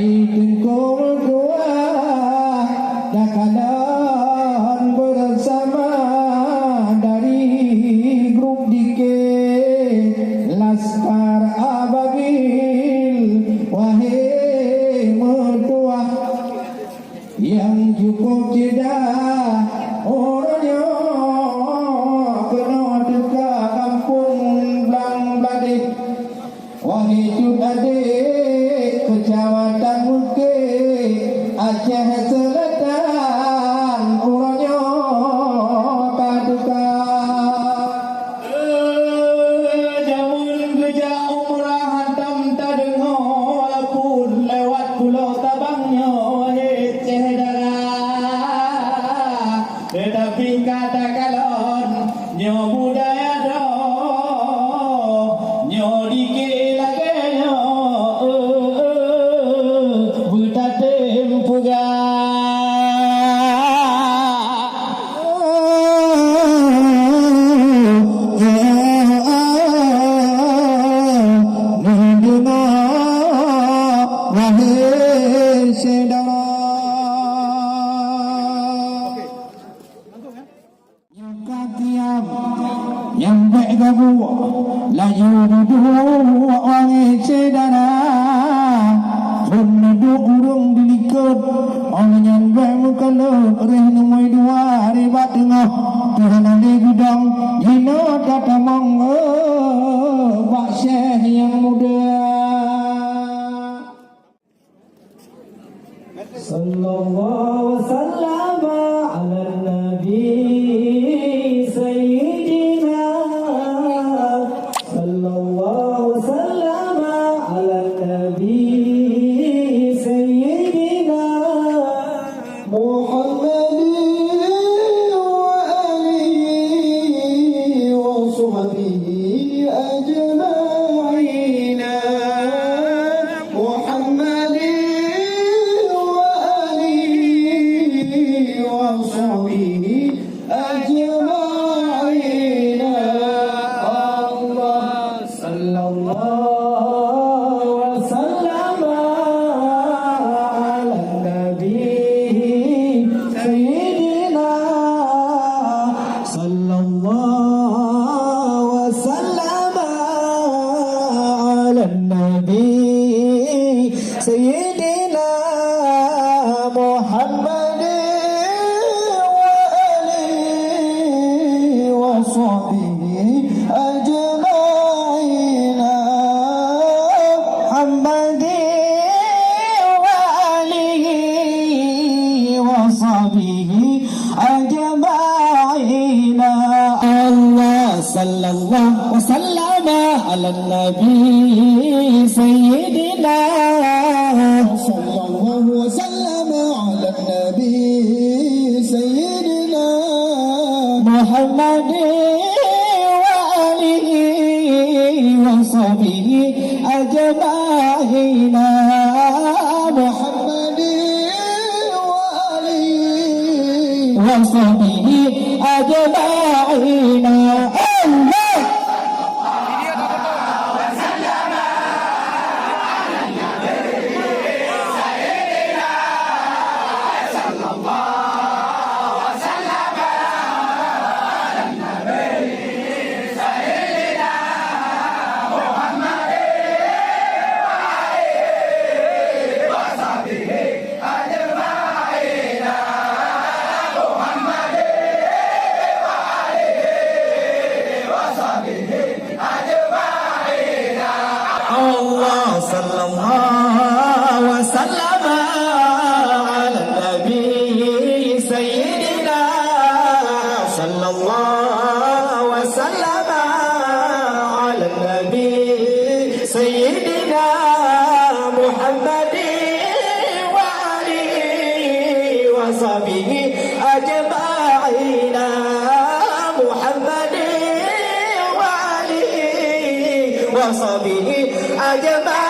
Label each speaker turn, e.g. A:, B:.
A: tengkol dua dakalan bersama dari grup Dike Laskar Ababil. Wahai mertua yang cukup cerdas, orangnya kena dekat kampung Blang Bladih. Wahai cut adik kecamatan Bukit Aceh Selatan, orangnya paduka. Jamun kerja umrah hantam tak dengar walaupun lewat pulau tabangnya. Wahai cedera tetapi kata kalon nyo budaya do nyo dikit laganya butatem puga. Wahai saudara Nyukatiam yang baik gabu laju duduk wahai saudara duduk urung dilikut orang yang baik muka lo reh numai dua ribat tengah Tuhan ada gudang Yino kata monggo Pak Syekh yang muda. Sallallahu wasallam ala nabi sayyidina sallallahu wasallam ala nabi sayyidina Muhammadin wa alihi wa sahbihi ajma'in. Sayyidina Muhammad wa alihi wa sahbihi ajma'in. Muhammad wa alihi wa sahbihi ajma'in. Allah sallallahu wa sallama ala nabi sayyidina sallallahu wa sallama ala nabi sayyidina Muhammad wa alihi wa sahbihi ajma'in. Muhammad wa alihi wa sahbihi ajma'in. Allah sallallahu wa sallama ala nabi sayyidina sallallahu wa sallama ala nabi sayyidina Muhammad wa alihi wa sahbihi ajma'in. Muhammad wa alihi wa sahbihi ajma'in.